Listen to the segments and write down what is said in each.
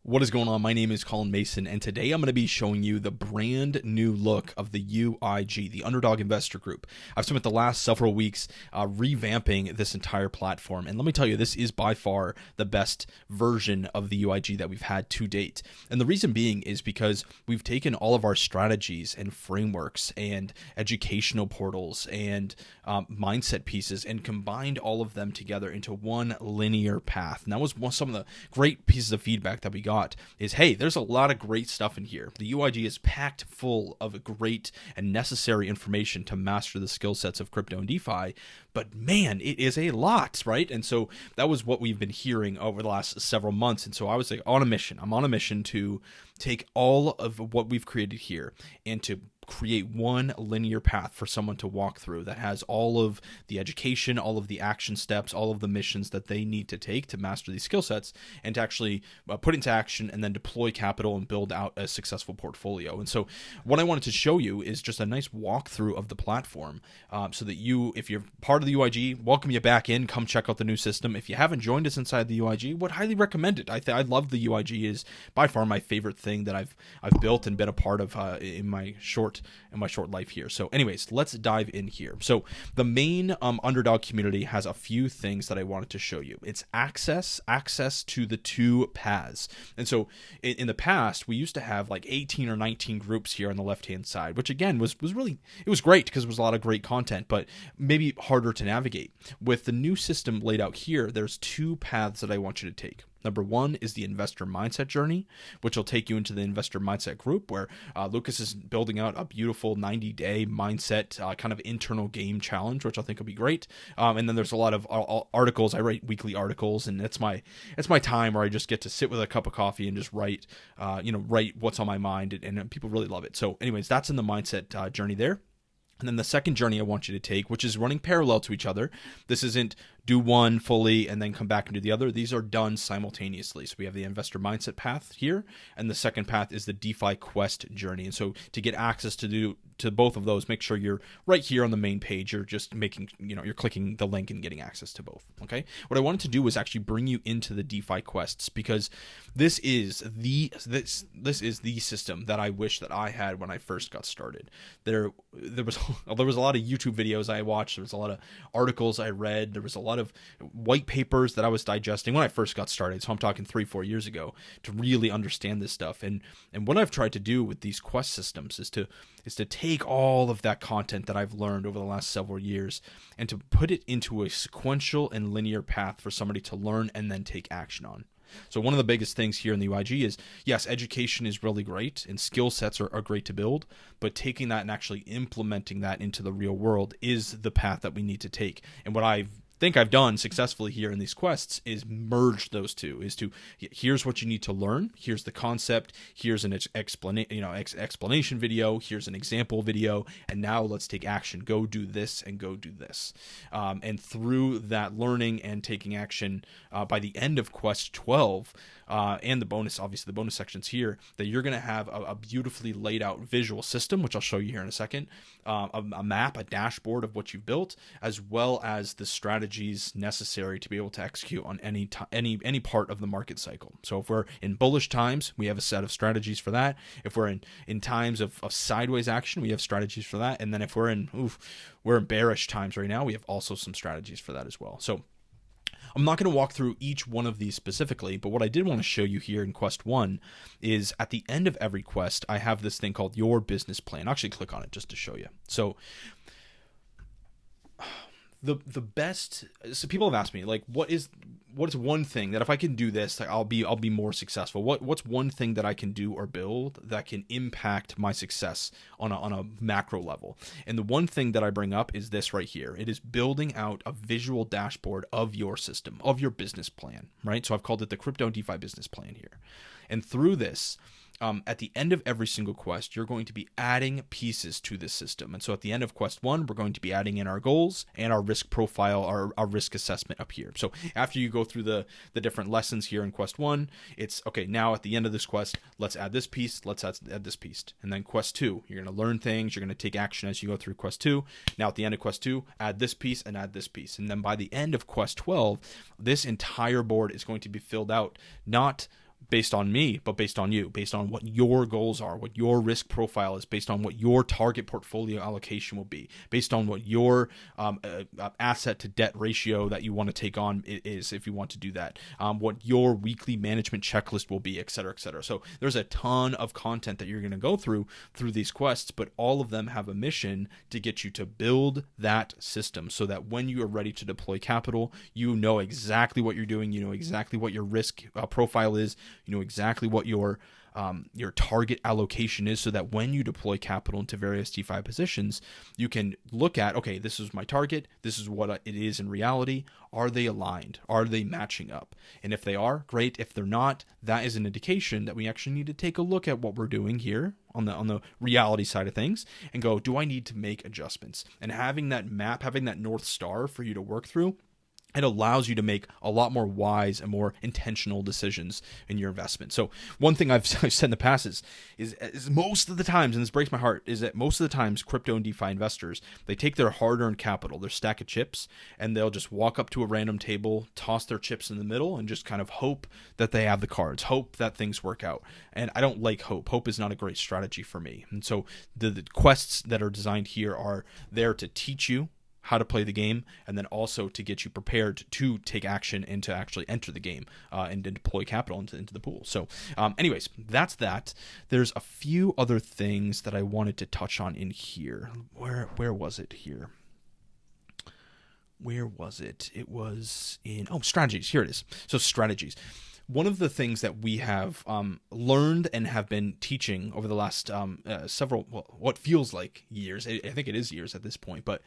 What is going on? My name is Colin Mason, and today I'm going to be showing you the brand new look of the UIG, the Underdog Investor Group. I've spent the last several weeks revamping this entire platform, and let me tell you, this is by far the best version of the UIG that we've had to date. And the reason being is because we've taken all of our strategies and frameworks and educational portals and mindset pieces and combined all of them together into one linear path. And that was some of the great pieces of feedback that we got. Is, hey, there's a lot of great stuff in here. The UIG is packed full of great and necessary information to master the skill sets of crypto and DeFi, but man, it is a lot, right? And so that was what we've been hearing over the last several months. And so I was like on a mission. I'm on a mission to take all of what we've created here and to create one linear path for someone to walk through that has all of the education, all of the action steps, all of the missions that they need to take to master these skill sets and to actually put into action and then deploy capital and build out a successful portfolio. And so what I wanted to show you is just a nice walkthrough of the platform so that you, if you're part of the UIG, welcome you back in, come check out the new system. If you haven't joined us inside the UIG, would highly recommend it. I love the UIG. Is by far my favorite thing that I've built and been a part of in my short life here. So anyways, let's dive in here. So the main Underdog community has a few things that I wanted to show you. It's access to the two paths. And so in the past, we used to have like 18 or 19 groups here on the left-hand side, which again was really, it was great because there was a lot of great content, but maybe harder to navigate. With the new system laid out here, there's two paths that I want you to take. Number one is the investor mindset journey, which will take you into the investor mindset group where Lucas is building out a beautiful 90-day mindset kind of internal game challenge, which I think will be great. And then there's a lot of articles. I write weekly articles, and it's my time where I just get to sit with a cup of coffee and just write what's on my mind, and people really love it. So anyways, that's in the mindset journey there. And then the second journey I want you to take, which is running parallel to each other. This isn't do one fully and then come back and do the other. These are done simultaneously. So we have the investor mindset path here, and the second path is the DeFi Quest journey. And so to get access to both of those, make sure you're right here on the main page. You're just making, you're clicking the link and getting access to both. Okay. What I wanted to do was actually bring you into the DeFi Quests because this is the system that I wish that I had when I first got started. There was a lot of YouTube videos I watched. There was a lot of articles I read. There was a lot of white papers that I was digesting when I first got started. So I'm talking 3-4 years ago to really understand this stuff. And what I've tried to do with these quest systems is to take all of that content that I've learned over the last several years and to put it into a sequential and linear path for somebody to learn and then take action on. So one of the biggest things here in the UIG is, yes, education is really great and skill sets are great to build, but taking that and actually implementing that into the real world is the path that we need to take. And what I think I've done successfully here in these quests is merge those two. Here's what you need to learn. Here's the concept. Here's an explanation video. Here's an example video. And now let's take action. Go do this and go do this. And through that learning and taking action, by the end of Quest 12, and the bonus sections here, that you're going to have a beautifully laid out visual system, which I'll show you here in a second, a map, a dashboard of what you've built, as well as the strategies necessary to be able to execute on any part of the market cycle. So if we're in bullish times, we have a set of strategies for that. If we're in times of sideways action, we have strategies for that. And then if we're in bearish times right now, we have also some strategies for that as well. So I'm not going to walk through each one of these specifically, but what I did want to show you here in Quest 1 is at the end of every quest, I have this thing called Your Business Plan. I'll actually click on it just to show you. So the best, so people have asked me, like, what is one thing that if I can do this, I'll be more successful? What's one thing that I can do or build that can impact my success on a macro level? And the one thing that I bring up is this right here. It is building out a visual dashboard of your system, of your business plan, right? So I've called it the Crypto and DeFi Business Plan here. And through this, at the end of every single quest, you're going to be adding pieces to this system. And so at the end of Quest 1, we're going to be adding in our goals and our risk profile, our risk assessment up here. So after you go through the different lessons here in Quest 1, it's, okay, now at the end of this quest, let's add this piece, let's add this piece. And then Quest 2, you're going to learn things, you're going to take action as you go through Quest 2. Now at the end of Quest 2, add this piece and add this piece. And then by the end of Quest 12, this entire board is going to be filled out, not based on me, but based on you, based on what your goals are, what your risk profile is, based on what your target portfolio allocation will be, based on what your asset to debt ratio that you want to take on is, if you want to do that, what your weekly management checklist will be, et cetera, et cetera. So there's a ton of content that you're going to go through these quests, but all of them have a mission to get you to build that system so that when you are ready to deploy capital, you know exactly what you're doing, you know exactly what your risk profile is, you know exactly what your target allocation is, so that when you deploy capital into various DeFi positions, you can look at, okay, this is my target, this is what it is in reality. Are they aligned? Are they matching up? And if they are, great. If they're not, that is an indication that we actually need to take a look at what we're doing here on the reality side of things and go, do I need to make adjustments? And having that map, having that North Star for you to work through, it allows you to make a lot more wise and more intentional decisions in your investment. So one thing I've said in the past is most of the times, and this breaks my heart, is that most of the times crypto and DeFi investors, they take their hard-earned capital, their stack of chips, and they'll just walk up to a random table, toss their chips in the middle, and just kind of hope that they have the cards, hope that things work out. And I don't like hope. Hope is not a great strategy for me. And so the quests that are designed here are there to teach you how to play the game, and then also to get you prepared to take action and to actually enter the game and to deploy capital into the pool. So anyways, that's that. There's a few other things that I wanted to touch on in here. Where was it here? Where was it? It was in, strategies. Here it is. So strategies. One of the things that we have learned and have been teaching over the last what feels like years, I think it is years at this point, but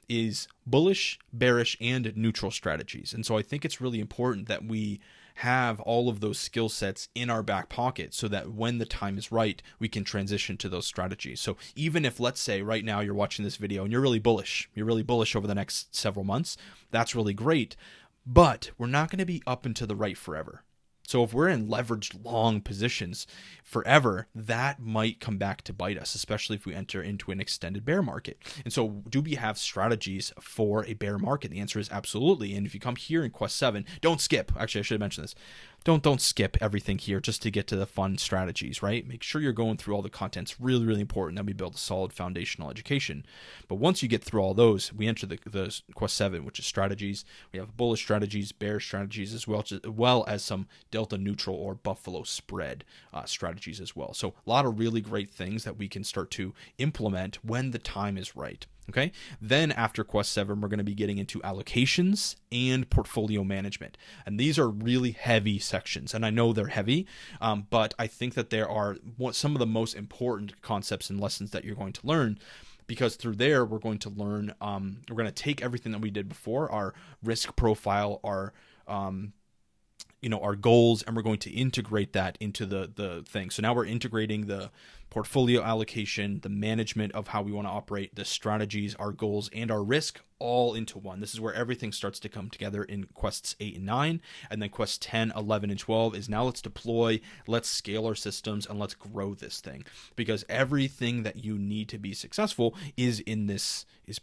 is bullish, bearish, and neutral strategies. And so I think it's really important that we have all of those skill sets in our back pocket so that when the time is right, we can transition to those strategies. So even if, let's say right now you're watching this video and you're really bullish over the next several months, that's really great, but we're not going to be up and to the right forever. So if we're in leveraged long positions forever, that might come back to bite us, especially if we enter into an extended bear market. And so do we have strategies for a bear market? The answer is absolutely. And if you come here in Quest 7, don't skip. Actually, I should have mentioned this. Don't skip everything here just to get to the fun strategies, right? Make sure you're going through all the content. It's really, really important that we build a solid foundational education. But once you get through all those, we enter the Quest 7, which is strategies. We have bullish strategies, bear strategies, as well as some delta neutral or buffalo spread strategies as well. So a lot of really great things that we can start to implement when the time is right. Okay. Then after Quest 7, we're going to be getting into allocations and portfolio management. And these are really heavy sections. And I know they're heavy, but I think that there are some of the most important concepts and lessons that you're going to learn, because through there, we're going to learn, we're going to take everything that we did before, our risk profile, our goals, and we're going to integrate that into the thing. So now we're integrating the portfolio allocation, the management of how we want to operate, the strategies, our goals, and our risk all into one. This is where everything starts to come together in Quests 8 and 9. And then Quest 10, 11, and 12 is now let's deploy, let's scale our systems, and let's grow this thing. Because everything that you need to be successful is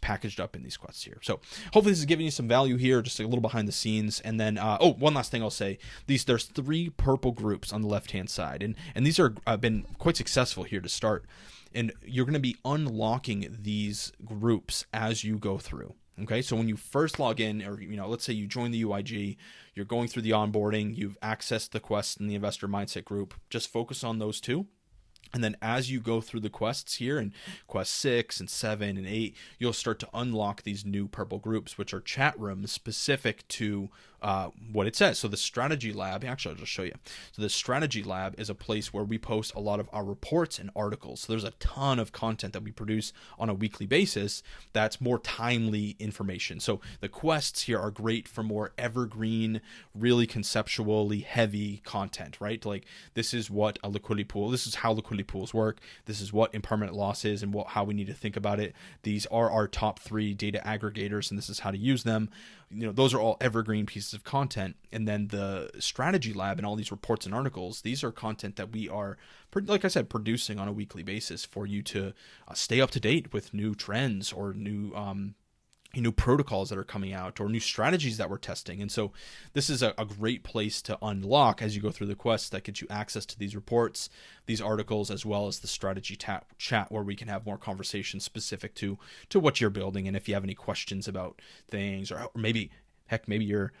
packaged up in these quests here. So hopefully this is giving you some value here, just a little behind the scenes. And then, one last thing I'll say, there's 3 purple groups on the left-hand side. And these are been quite successful here to start. And you're going to be unlocking these groups as you go through. Okay, so when you first log in, or let's say you join the UIG, you're going through the onboarding, you've accessed the quest and the investor mindset group, just focus on those 2. And then as you go through the quests here in Quest 6 and 7 and 8, you'll start to unlock these new purple groups, which are chat rooms specific to what it says. So the strategy lab, actually I'll just show you. So the strategy lab is a place where we post a lot of our reports and articles. So there's a ton of content that we produce on a weekly basis that's more timely information. So the quests here are great for more evergreen, really conceptually heavy content, right? Like this is what a liquidity pool, this is how liquidity pools work. This is what impermanent loss is and how we need to think about it. These are our top 3 data aggregators, and this is how to use them. Those are all evergreen pieces of content. And then the strategy lab and all these reports and articles, these are content that we are, like I said, producing on a weekly basis for you to stay up to date with new trends or new new protocols that are coming out or new strategies that we're testing. And so this is a great place to unlock as you go through the quest that gets you access to these reports, these articles, as well as the strategy chat where we can have more conversations specific to what you're building. And if you have any questions about things, or maybe, heck, maybe you're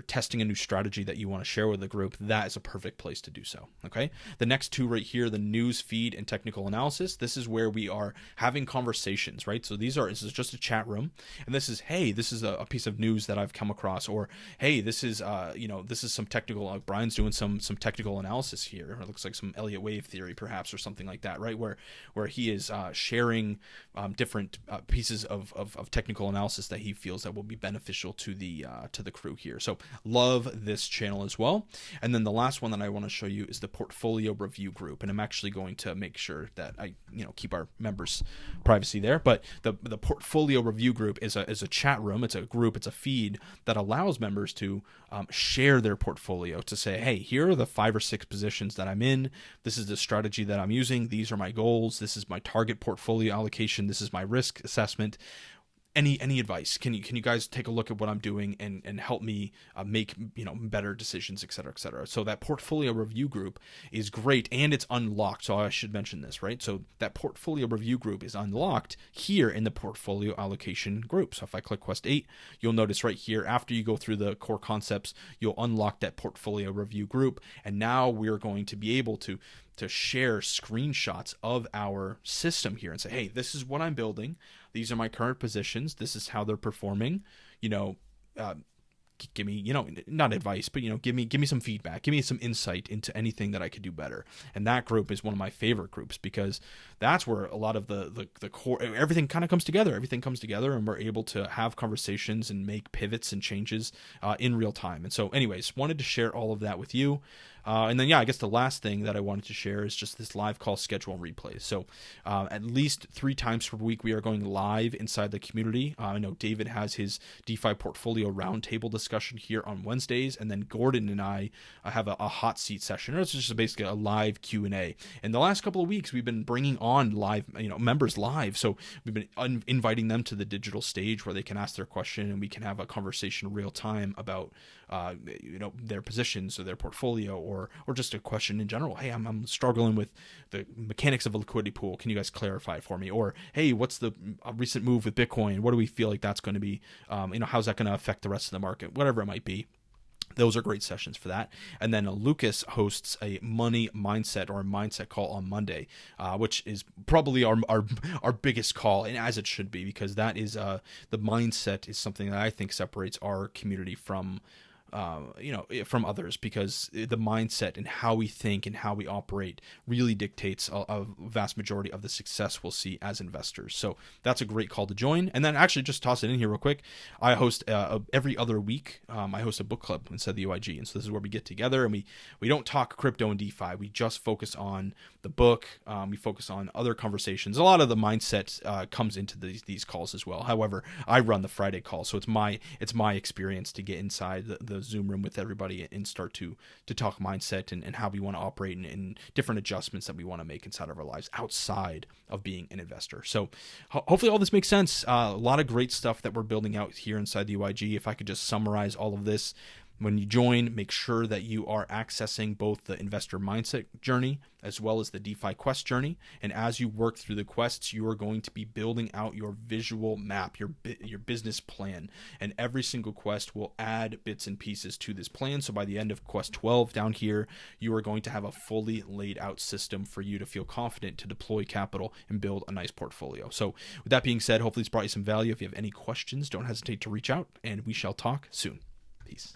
testing a new strategy that you want to share with the group, that is a perfect place to do so. Okay. The next two right here, the news feed and technical analysis. This is where we are having conversations, right? So this is just a chat room, and this is, hey, this is a piece of news that I've come across, or hey, this is this is some technical. Brian's doing some technical analysis here. It looks like some Elliott wave theory, perhaps, or something like that, right? Where he is sharing different pieces of technical analysis that he feels that will be beneficial to the crew here. So love this channel as well. And then the last one that I want to show you is the portfolio review group. And I'm actually going to make sure that I keep our members' privacy there. But the portfolio review group is a chat room. It's a group. It's a feed that allows members to share their portfolio, to say, hey, here are the 5 or 6 positions that I'm in. This is the strategy that I'm using. These are my goals. This is my target portfolio allocation. This is my risk assessment. Any advice? Can you guys take a look at what I'm doing and help me make better decisions, et cetera, et cetera. So that portfolio review group is great, and it's unlocked. So I should mention this, right? So that portfolio review group is unlocked here in the portfolio allocation group. So if I click Quest 8, you'll notice right here, after you go through the core concepts, you'll unlock that portfolio review group, and now we're going to be able to share screenshots of our system here and say, hey, this is what I'm building. These are my current positions. This is how they're performing. Give me, not advice, but give me some feedback. Give me some insight into anything that I could do better. And that group is one of my favorite groups, because that's where a lot of the core, everything kind of comes together. Everything comes together, and we're able to have conversations and make pivots and changes in real time. And so, anyways, wanted to share all of that with you. And then, I guess the last thing that I wanted to share is just this live call schedule and replays. So at least 3 times per week, we are going live inside the community. I know David has his DeFi portfolio roundtable discussion here on Wednesdays, and then Gordon and I have a hot seat session. It's just basically a live Q&A. And the last couple of weeks, we've been bringing on live, members live. So we've been inviting them to the digital stage where they can ask their question, and we can have a conversation real time about their positions or their portfolio, or just a question in general. Hey, I'm struggling with the mechanics of a liquidity pool. Can you guys clarify it for me? Or, hey, what's the recent move with Bitcoin? What do we feel like that's going to be? How's that going to affect the rest of the market? Whatever it might be. Those are great sessions for that. And then Lucas hosts a money mindset or a mindset call on Monday, which is probably our biggest call, and as it should be, because that is the mindset is something that I think separates our community from others, because the mindset and how we think and how we operate really dictates a vast majority of the success we'll see as investors. So that's a great call to join. And then actually just toss it in here real quick. I host every other week. I host a book club inside the UIG. And so this is where we get together, and we don't talk crypto and DeFi. We just focus on the book. We focus on other conversations. A lot of the mindset comes into these calls as well. However, I run the Friday call. So it's my experience to get inside the Zoom room with everybody and start to talk mindset and how we want to operate and different adjustments that we want to make inside of our lives outside of being an investor. So hopefully all this makes sense. A lot of great stuff that we're building out here inside the UIG. If I could just summarize all of this, when you join, make sure that you are accessing both the investor mindset journey as well as the DeFi quest journey. And as you work through the quests, you are going to be building out your visual map, your business plan. And every single quest will add bits and pieces to this plan. So by the end of quest 12 down here, you are going to have a fully laid out system for you to feel confident to deploy capital and build a nice portfolio. So with that being said, hopefully it's brought you some value. If you have any questions, don't hesitate to reach out, and we shall talk soon. Peace.